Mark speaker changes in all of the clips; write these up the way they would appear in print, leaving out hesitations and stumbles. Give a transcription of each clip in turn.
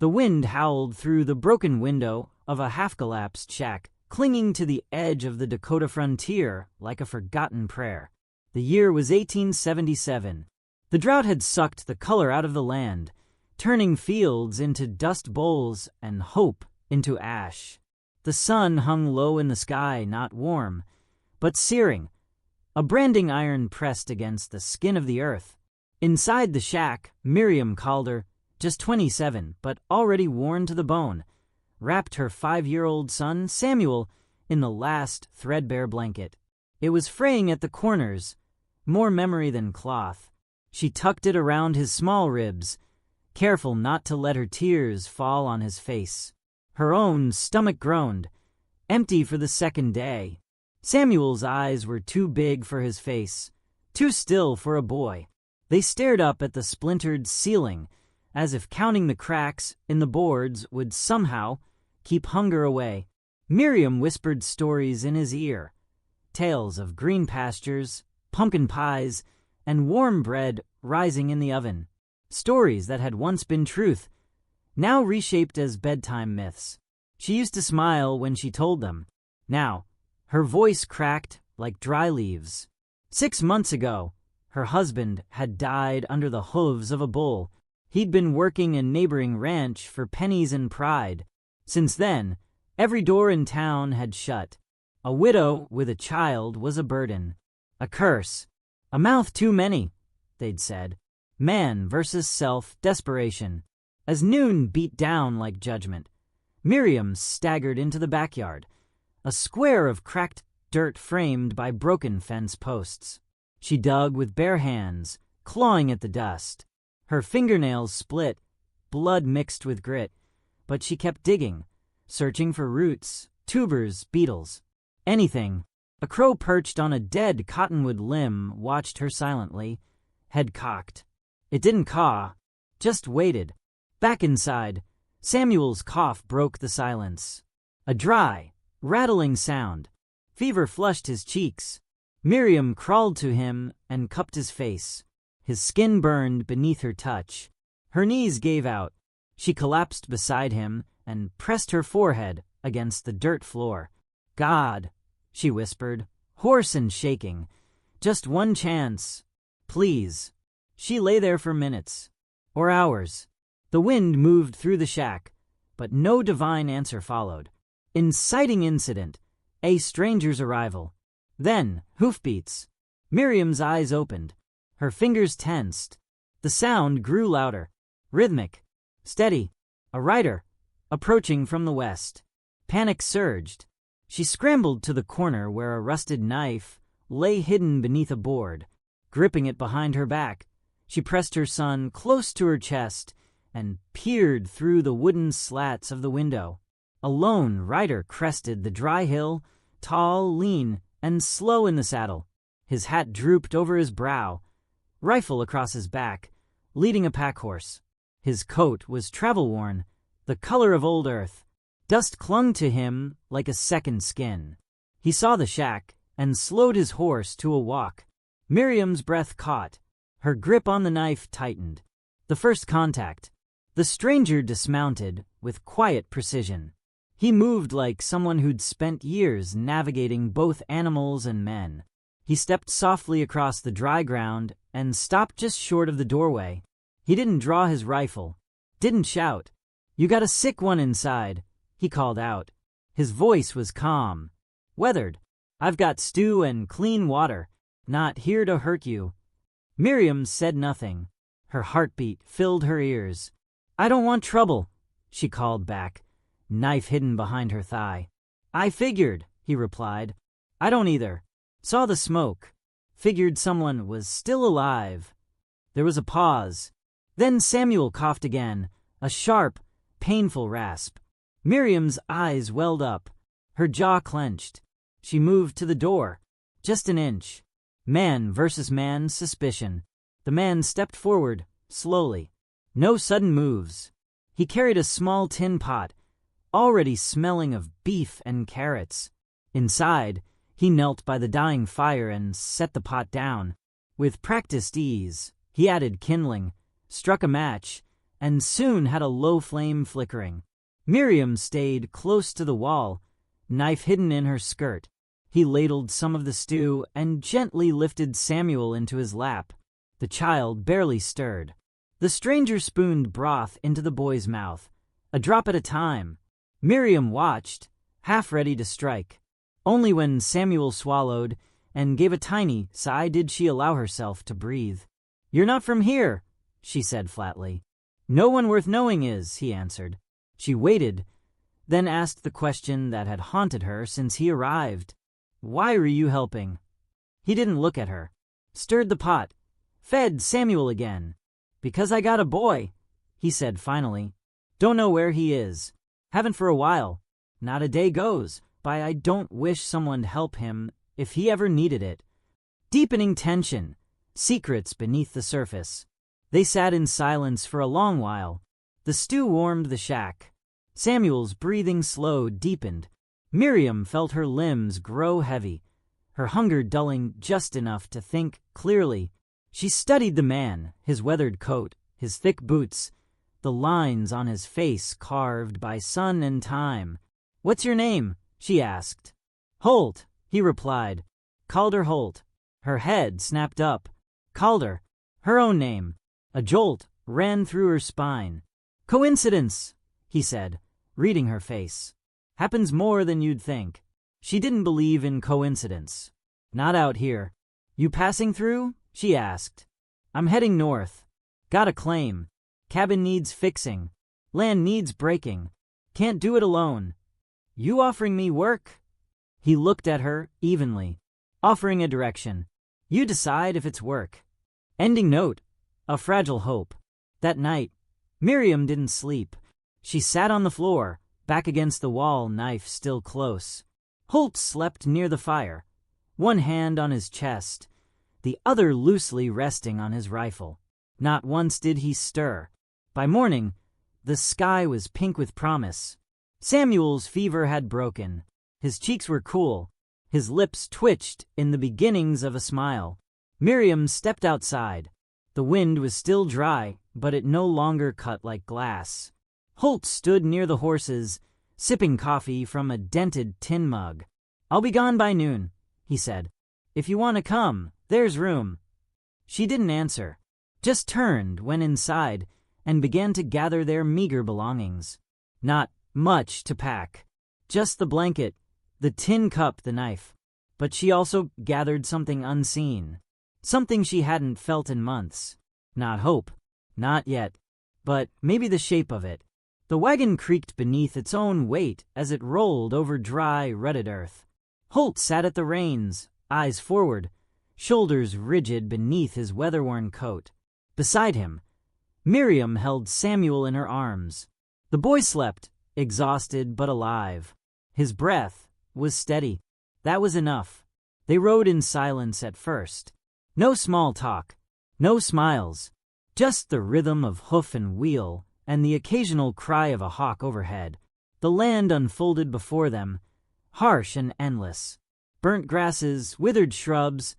Speaker 1: The wind howled through the broken window of a half-collapsed shack, clinging to the edge of the Dakota frontier like a forgotten prayer. The year was 1877. The drought had sucked the color out of the land, turning fields into dust bowls and hope into ash. The sun hung low in the sky, not warm, but searing, a branding iron pressed against the skin of the earth. Inside the shack, Miriam Calder, just 27 but already worn to the bone, wrapped her 5-year-old son, Samuel, in the last threadbare blanket. It was fraying at the corners, more memory than cloth. She tucked it around his small ribs, careful not to let her tears fall on his face. Her own stomach groaned, empty for the second day. Samuel's eyes were too big for his face, too still for a boy. They stared up at the splintered ceiling, as if counting the cracks in the boards would somehow keep hunger away. Miriam whispered stories in his ear, tales of green pastures, pumpkin pies, and warm bread rising in the oven. Stories that had once been truth, now reshaped as bedtime myths. She used to smile when she told them. Now, her voice cracked like dry leaves. 6 months ago, her husband had died under the hooves of a bull. He'd been working a neighboring ranch for pennies and pride. Since then, every door in town had shut. A widow with a child was a burden, a curse, a mouth too many, they'd said. Man versus self, desperation. As noon beat down like judgment, Miriam staggered into the backyard, a square of cracked dirt framed by broken fence posts. She dug with bare hands, clawing at the dust. Her fingernails split, blood mixed with grit, but she kept digging, searching for roots, tubers, beetles, anything. A crow perched on a dead cottonwood limb watched her silently, head cocked. It didn't caw, just waited. Back inside, Samuel's cough broke the silence. A dry, rattling sound. Fever flushed his cheeks. Miriam crawled to him and cupped his face. His skin burned beneath her touch. Her knees gave out. She collapsed beside him and pressed her forehead against the dirt floor. God, she whispered, hoarse and shaking. Just one chance. Please. She lay there for minutes, or hours. The wind moved through the shack, but no divine answer followed. Inciting incident, a stranger's arrival. Then, hoofbeats. Miriam's eyes opened. Her fingers tensed. The sound grew louder, rhythmic, steady. A rider, approaching from the west. Panic surged. She scrambled to the corner where a rusted knife lay hidden beneath a board. Gripping it behind her back, she pressed her son close to her chest and peered through the wooden slats of the window. A lone rider crested the dry hill, tall, lean, and slow in the saddle. His hat drooped over his brow, rifle across his back, leading a pack horse. His coat was travel-worn, the color of old earth. Dust clung to him like a second skin. He saw the shack and slowed his horse to a walk. Miriam's breath caught. Her grip on the knife tightened. The first contact. The stranger dismounted with quiet precision. He moved like someone who'd spent years navigating both animals and men. He stepped softly across the dry ground and stopped just short of the doorway. He didn't draw his rifle, didn't shout. "You got a sick one inside," he called out. His voice was calm, weathered. "I've got stew and clean water, not here to hurt you." Miriam said nothing. Her heartbeat filled her ears. "I don't want trouble," she called back, knife hidden behind her thigh. "I figured," he replied. "I don't either. Saw the smoke. Figured someone was still alive." There was a pause. Then Samuel coughed again, a sharp, painful rasp. Miriam's eyes welled up. Her jaw clenched. She moved to the door, just an inch. Man versus man suspicion. The man stepped forward, slowly. No sudden moves. He carried a small tin pot, already smelling of beef and carrots. Inside, he knelt by the dying fire and set the pot down. With practiced ease, he added kindling, struck a match, and soon had a low flame flickering. Miriam stayed close to the wall, knife hidden in her skirt. He ladled some of the stew and gently lifted Samuel into his lap. The child barely stirred. The stranger spooned broth into the boy's mouth, a drop at a time. Miriam watched, half ready to strike. Only when Samuel swallowed and gave a tiny sigh did she allow herself to breathe. "You're not from here," she said flatly. "No one worth knowing is," he answered. She waited, then asked the question that had haunted her since he arrived. "Why are you helping?" He didn't look at her. Stirred the pot. Fed Samuel again. "Because I got a boy," he said finally. "Don't know where he is. Haven't for a while. Not a day goes by I don't wish someone'd help him if he ever needed it." Deepening tension. Secrets beneath the surface. They sat in silence for a long while. The stew warmed the shack. Samuel's breathing slowed, deepened. Miriam felt her limbs grow heavy, her hunger dulling just enough to think clearly. She studied the man, his weathered coat, his thick boots, the lines on his face carved by sun and time. "What's your name?" she asked. "Holt," he replied. "Calder Holt." Her head snapped up. Calder, her own name. A jolt ran through her spine. "Coincidence," he said, reading her face. "Happens more than you'd think." She didn't believe in coincidence. "Not out here." "You passing through?" she asked. "I'm heading north. Got a claim. Cabin needs fixing. Land needs breaking. Can't do it alone. You offering me work?" He looked at her evenly, offering a direction. "You decide if it's work." Ending note. A fragile hope. That night, Miriam didn't sleep. She sat on the floor, back against the wall, knife still close. Holt slept near the fire, one hand on his chest, the other loosely resting on his rifle. Not once did he stir. By morning, the sky was pink with promise. Samuel's fever had broken. His cheeks were cool. His lips twitched in the beginnings of a smile. Miriam stepped outside. The wind was still dry, but it no longer cut like glass. Holt stood near the horses, sipping coffee from a dented tin mug. "I'll be gone by noon," he said. "If you want to come, there's room." She didn't answer, just turned, went inside, and began to gather their meager belongings. Not much to pack. Just the blanket, the tin cup, the knife. But she also gathered something unseen. Something she hadn't felt in months. Not hope. Not yet. But maybe the shape of it. The wagon creaked beneath its own weight as it rolled over dry, rutted earth. Holt sat at the reins, eyes forward, shoulders rigid beneath his weather-worn coat. Beside him, Miriam held Samuel in her arms. The boy slept, exhausted but alive. His breath was steady. That was enough. They rode in silence at first. No small talk, no smiles, just the rhythm of hoof and wheel and the occasional cry of a hawk overhead. The land unfolded before them, harsh and endless. Burnt grasses, withered shrubs,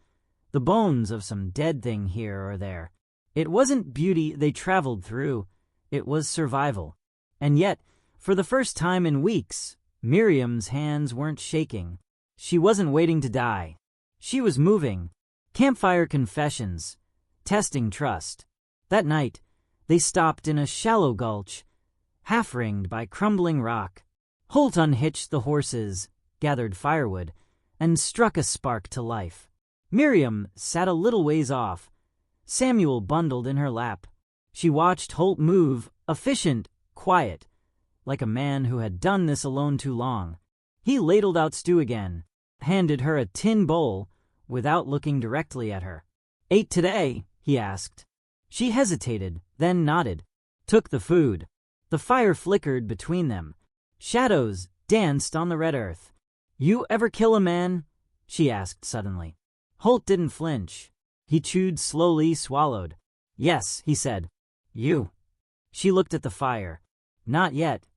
Speaker 1: the bones of some dead thing here or there. It wasn't beauty they traveled through, it was survival. And yet, for the first time in weeks, Miriam's hands weren't shaking. She wasn't waiting to die. She was moving. Campfire confessions, testing trust. That night, they stopped in a shallow gulch, half-ringed by crumbling rock. Holt unhitched the horses, gathered firewood, and struck a spark to life. Miriam sat a little ways off, Samuel bundled in her lap. She watched Holt move, efficient, quiet, like a man who had done this alone too long. He ladled out stew again, handed her a tin bowl, without looking directly at her. "Ate today?" he asked. She hesitated, then nodded, took the food. The fire flickered between them. Shadows danced on the red earth. "You ever kill a man?" she asked suddenly. Holt didn't flinch. He chewed slowly, swallowed. "Yes," he said. "You?" She looked at the fire. "Not yet."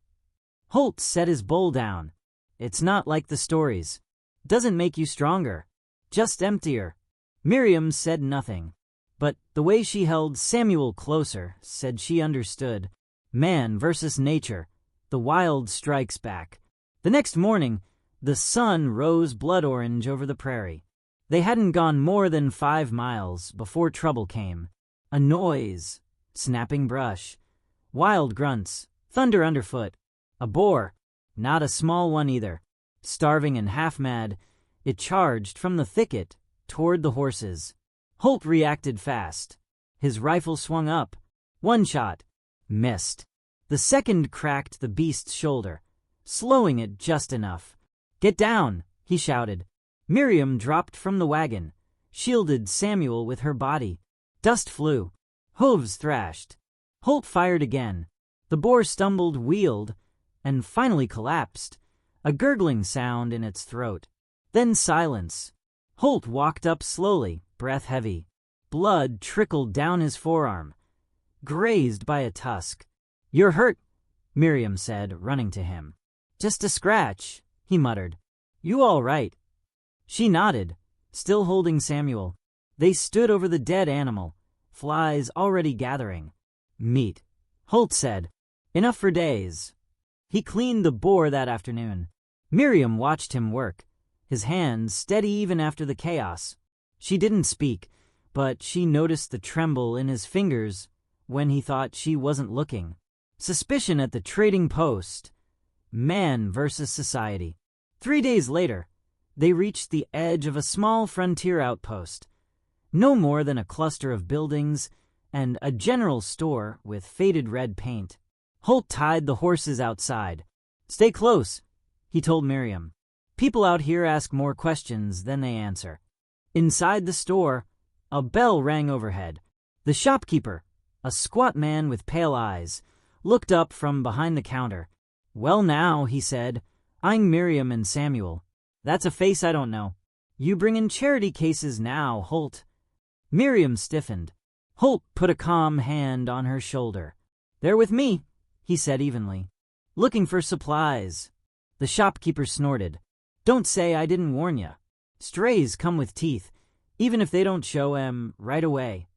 Speaker 1: Holt set his bowl down. "It's not like the stories. Doesn't make you stronger. Just emptier." Miriam said nothing, but the way she held Samuel closer said she understood. Man versus nature. The wild strikes back. The next morning, the sun rose blood orange over the prairie. They hadn't gone more than 5 miles before trouble came. A noise, snapping brush, wild grunts, thunder underfoot. A boar, not a small one either. Starving and half-mad, it charged from the thicket toward the horses. Holt reacted fast. His rifle swung up. One shot. Missed. The second cracked the beast's shoulder, slowing it just enough. "Get down," he shouted. Miriam dropped from the wagon, shielded Samuel with her body. Dust flew. Hooves thrashed. Holt fired again. The boar stumbled, wheeled, and finally collapsed, a gurgling sound in its throat. Then silence. Holt walked up slowly, breath heavy. Blood trickled down his forearm, grazed by a tusk. "You're hurt," Miriam said, running to him. "Just a scratch," he muttered. "You all right?" She nodded, still holding Samuel. They stood over the dead animal, flies already gathering. "Meat," Holt said. "Enough for days." He cleaned the boar that afternoon. Miriam watched him work, his hands steady even after the chaos. She didn't speak, but she noticed the tremble in his fingers when he thought she wasn't looking. Suspicion at the trading post. Man versus society. 3 days later, they reached the edge of a small frontier outpost. No more than a cluster of buildings and a general store with faded red paint. Holt tied the horses outside. "Stay close," he told Miriam. "People out here ask more questions than they answer." Inside the store, a bell rang overhead. The shopkeeper, a squat man with pale eyes, looked up from behind the counter. "Well now," he said, "I'm Miriam and Samuel. That's a face I don't know. You bring in charity cases now, Holt." Miriam stiffened. Holt put a calm hand on her shoulder. "They're with me," he said evenly. "Looking for supplies." The shopkeeper snorted. "Don't say I didn't warn ya. Strays come with teeth, even if they don't show 'em right away."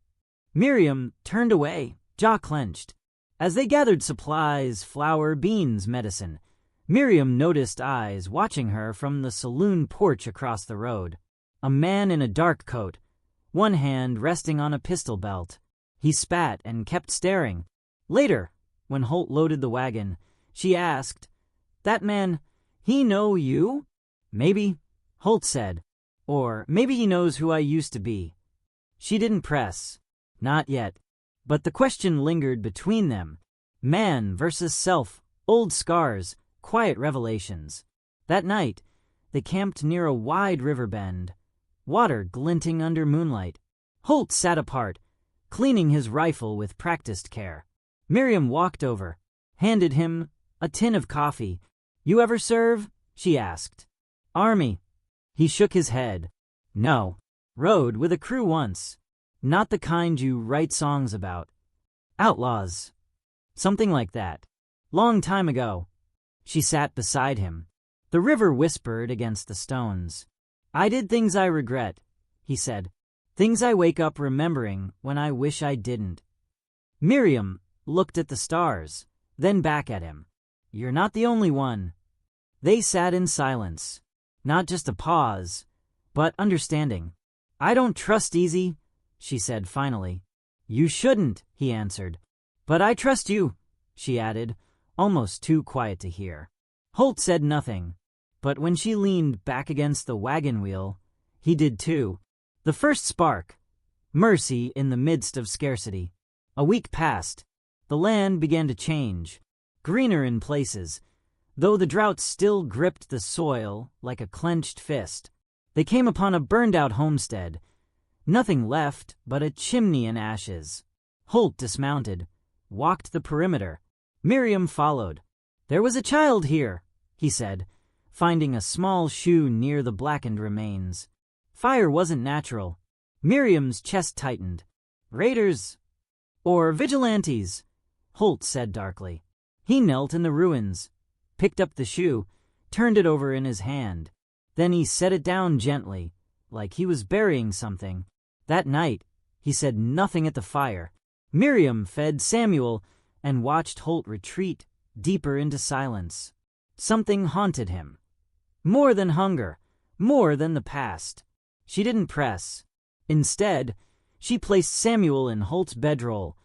Speaker 1: Miriam turned away, jaw clenched. As they gathered supplies, flour, beans, medicine, Miriam noticed eyes watching her from the saloon porch across the road. A man in a dark coat, one hand resting on a pistol belt. He spat and kept staring. Later, when Holt loaded the wagon, she asked, "That man, he know you?" "Maybe," Holt said. "Or maybe he knows who I used to be." She didn't press. Not yet. But the question lingered between them. Man versus self, old scars, quiet revelations. That night, they camped near a wide river bend, water glinting under moonlight. Holt sat apart, cleaning his rifle with practiced care. Miriam walked over, handed him a tin of coffee. "You ever serve?" she asked. "Army." He shook his head. "No. Rode with a crew once. Not the kind you write songs about. Outlaws. Something like that. Long time ago." She sat beside him. The river whispered against the stones. "I did things I regret," he said. "Things I wake up remembering when I wish I didn't." Miriam looked at the stars, then back at him. "You're not the only one." They sat in silence. Not just a pause, but understanding. "I don't trust easy," she said finally. "You shouldn't," he answered. "But I trust you," she added, almost too quiet to hear. Holt said nothing, but when she leaned back against the wagon wheel, he did too. The first spark. Mercy in the midst of scarcity. A week passed. The land began to change, greener in places, though the drought still gripped the soil like a clenched fist. They came upon a burned-out homestead. Nothing left but a chimney and ashes. Holt dismounted, walked the perimeter. Miriam followed. "There was a child here," he said, finding a small shoe near the blackened remains. Fire wasn't natural. Miriam's chest tightened. "Raiders or vigilantes," Holt said darkly. He knelt in the ruins, picked up the shoe, turned it over in his hand. Then he set it down gently, like he was burying something. That night, he said nothing at the fire. Miriam fed Samuel and watched Holt retreat deeper into silence. Something haunted him. More than hunger, more than the past. She didn't press. Instead, she placed Samuel in Holt's bedroll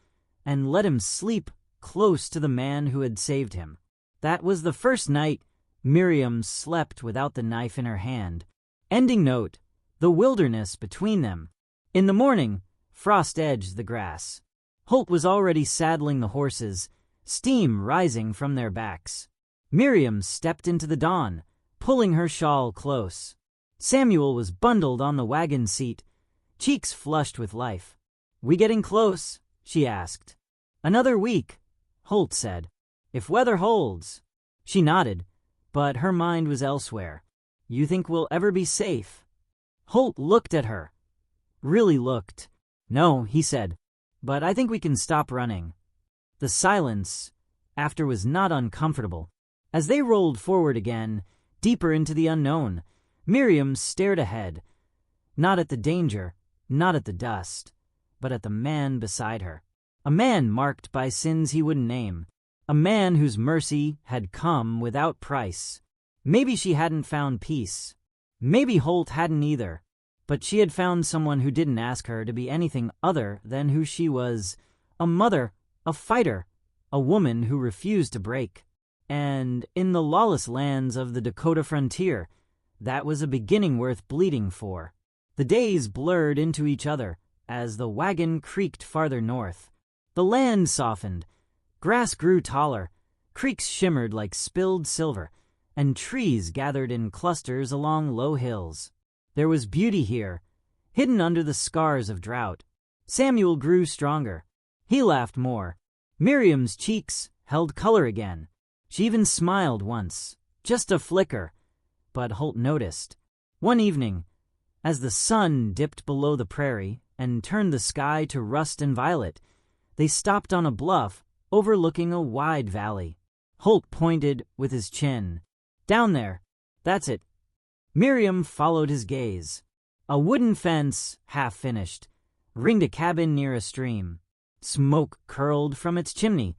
Speaker 1: and let him sleep close to the man who had saved him. That was the first night Miriam slept without the knife in her hand. Ending note: the wilderness between them. In the morning, frost edged the grass. Holt was already saddling the horses, steam rising from their backs. Miriam stepped into the dawn, pulling her shawl close. Samuel was bundled on the wagon seat, cheeks flushed with life. "We getting close?" she asked. "Another week," Holt said. "If weather holds." She nodded, but her mind was elsewhere. "You think we'll ever be safe?" Holt looked at her. Really looked. "No," he said, "but I think we can stop running." The silence after was not uncomfortable. As they rolled forward again, deeper into the unknown, Miriam stared ahead. Not at the danger, not at the dust, but at the man beside her. A man marked by sins he wouldn't name. A man whose mercy had come without price. Maybe she hadn't found peace. Maybe Holt hadn't either. But she had found someone who didn't ask her to be anything other than who she was. A mother, a fighter, a woman who refused to break. And in the lawless lands of the Dakota frontier, that was a beginning worth bleeding for. The days blurred into each other as the wagon creaked farther north. The land softened. Grass grew taller, creeks shimmered like spilled silver, and trees gathered in clusters along low hills. There was beauty here, hidden under the scars of drought. Samuel grew stronger. He laughed more. Miriam's cheeks held color again. She even smiled once, just a flicker. But Holt noticed. One evening, as the sun dipped below the prairie and turned the sky to rust and violet, they stopped on a bluff overlooking a wide valley. Holt pointed with his chin. "Down there. That's it." Miriam followed his gaze. A wooden fence, half finished, ringed a cabin near a stream. Smoke curled from its chimney,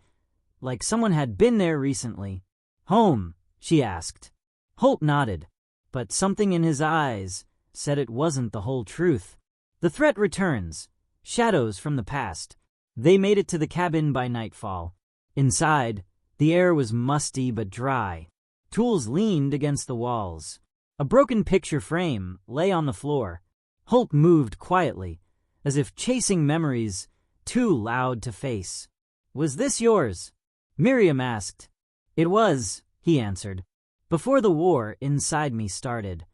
Speaker 1: like someone had been there recently. "Home?" she asked. Holt nodded, but something in his eyes said it wasn't the whole truth. The threat returns, shadows from the past. They made it to the cabin by nightfall. Inside, the air was musty but dry. Tools leaned against the walls. A broken picture frame lay on the floor. Holt moved quietly, as if chasing memories too loud to face. "Was this yours?" Miriam asked. "It was," he answered. "Before the war inside me started."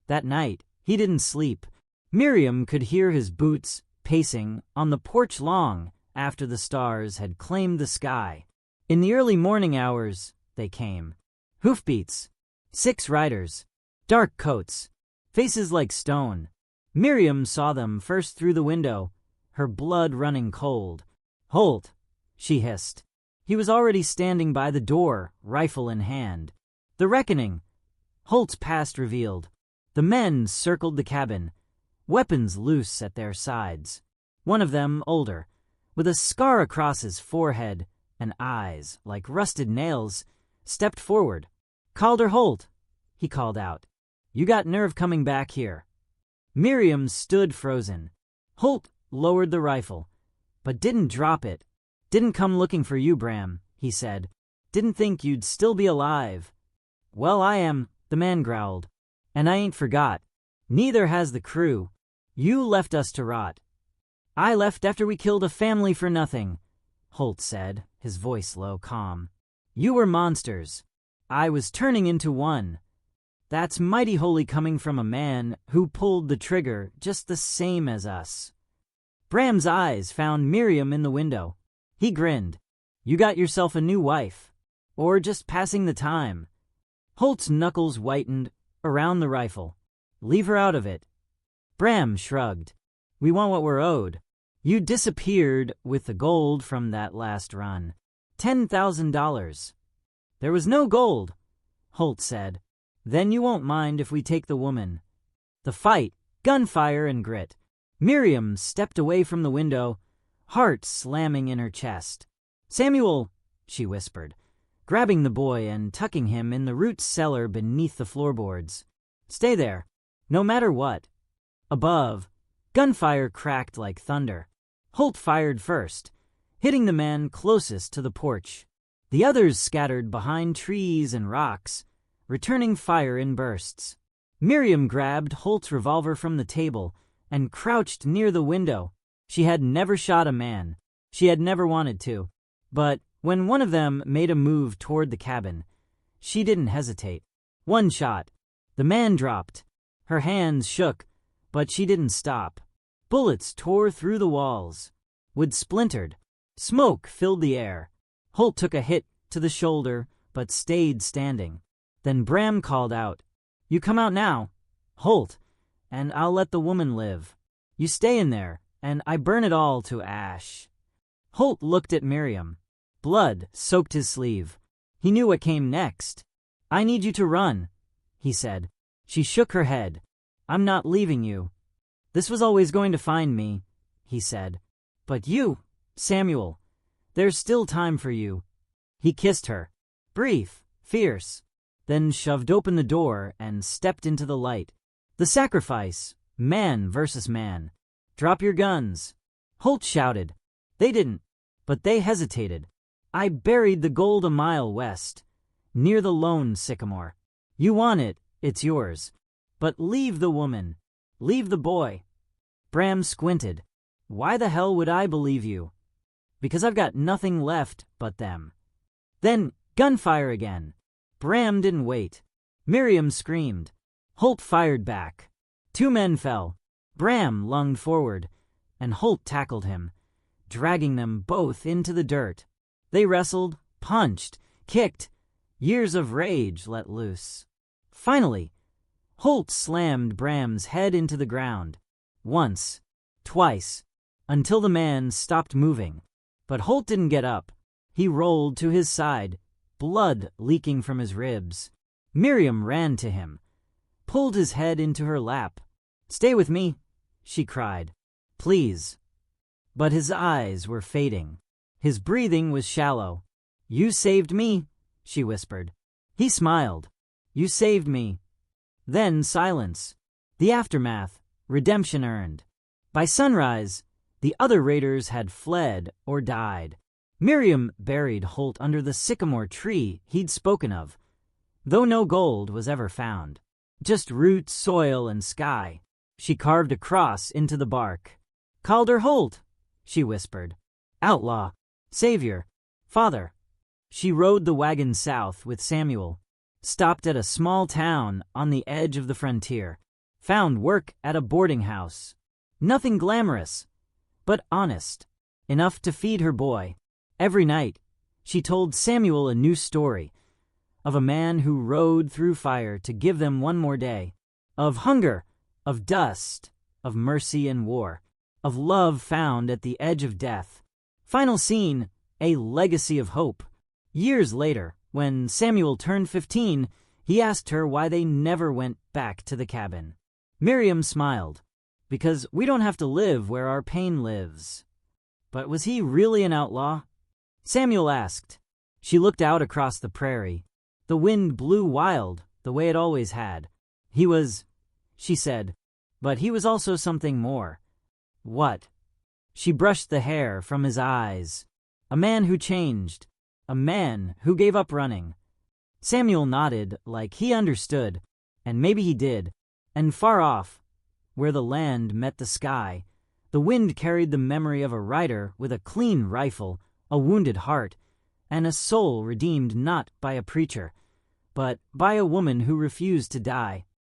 Speaker 1: That night, he didn't sleep. Miriam could hear his boots pacing on the porch long after the stars had claimed the sky. In the early morning hours, they came. Hoofbeats. 6 riders. Dark coats. Faces like stone. Miriam saw them first through the window, her blood running cold. "Holt," she hissed. He was already standing by the door, rifle in hand. The reckoning. Holt's past revealed. The men circled the cabin, weapons loose at their sides. One of them, older, with a scar across his forehead and eyes like rusted nails, stepped forward. "Calder Holt," he called out. "You got nerve coming back here." Miriam stood frozen. Holt lowered the rifle, but didn't drop it. "Didn't come looking for you, Bram," he said. "Didn't think you'd still be alive." "Well, I am," the man growled. "And I ain't forgot. Neither has the crew. You left us to rot." "I left after we killed a family for nothing," Holt said, his voice low, calm. "You were monsters. I was turning into one. That's mighty holy coming from a man who pulled the trigger just the same as us." Bram's eyes found Miriam in the window. He grinned. "You got yourself a new wife. Or just passing the time." Holt's knuckles whitened around the rifle. "Leave her out of it." Bram shrugged. "We want what we're owed. You disappeared with the gold from that last run. $10,000. "There was no gold," Holt said. "Then you won't mind if we take the woman." The fight, gunfire and grit. Miriam stepped away from the window, heart slamming in her chest. "Samuel," she whispered, grabbing the boy and tucking him in the root cellar beneath the floorboards. "Stay there, no matter what." Above, gunfire cracked like thunder. Holt fired first, hitting the man closest to the porch. The others scattered behind trees and rocks, returning fire in bursts. Miriam grabbed Holt's revolver from the table and crouched near the window. She had never shot a man. She had never wanted to. But when one of them made a move toward the cabin, she didn't hesitate. One shot. The man dropped. Her hands shook, but she didn't stop. Bullets tore through the walls. Wood splintered. Smoke filled the air. Holt took a hit to the shoulder, but stayed standing. Then Bram called out, "You come out now, Holt, and I'll let the woman live. You stay in there, and I burn it all to ash." Holt looked at Miriam. Blood soaked his sleeve. He knew what came next. "I need you to run," he said. She shook her head. "I'm not leaving you." "This was always going to find me," he said. "But you, Samuel, there's still time for you." He kissed her, brief, fierce, then shoved open the door and stepped into the light. The sacrifice, man versus man. "Drop your guns," Holt shouted. They didn't, but they hesitated. "I buried the gold a mile west, near the lone sycamore. You want it, it's yours. But leave the woman. Leave the boy." Bram squinted. "Why the hell would I believe you?" "Because I've got nothing left but them." Then gunfire again. Bram didn't wait. Miriam screamed. Holt fired back. 2 men fell. Bram lunged forward, and Holt tackled him, dragging them both into the dirt. They wrestled, punched, kicked, years of rage let loose. Finally, Holt slammed Bram's head into the ground. Once, twice, until the man stopped moving. But Holt didn't get up. He rolled to his side, blood leaking from his ribs. Miriam ran to him, pulled his head into her lap. "Stay with me," she cried. "Please." But his eyes were fading. His breathing was shallow. "You saved me," she whispered. He smiled. "You saved me." Then silence. The aftermath, redemption earned. By sunrise, the other raiders had fled or died. Miriam buried Holt under the sycamore tree he'd spoken of, though no gold was ever found. Just roots, soil, and sky. She carved a cross into the bark. "Calder Holt," she whispered. "Outlaw, savior, father." She rode the wagon south with Samuel, stopped at a small town on the edge of the frontier, found work at a boarding house. Nothing glamorous, but honest, enough to feed her boy. Every night, she told Samuel a new story of a man who rode through fire to give them one more day, of hunger, of dust, of mercy and war, of love found at the edge of death. Final scene, a legacy of hope. Years later, when Samuel turned 15, he asked her why they never went back to the cabin. Miriam smiled. "Because we don't have to live where our pain lives." But was he really an outlaw? Samuel asked. She looked out across the prairie. The wind blew wild, the way it always had. "He was," she said, "but he was also something more." "What?" She brushed the hair from his eyes. "A man who changed. A man who gave up running." Samuel nodded like he understood, and maybe he did. And far off, where the land met the sky, the wind carried the memory of a rider with a clean rifle, a wounded heart, and a soul redeemed not by a preacher, but by a woman who refused to die.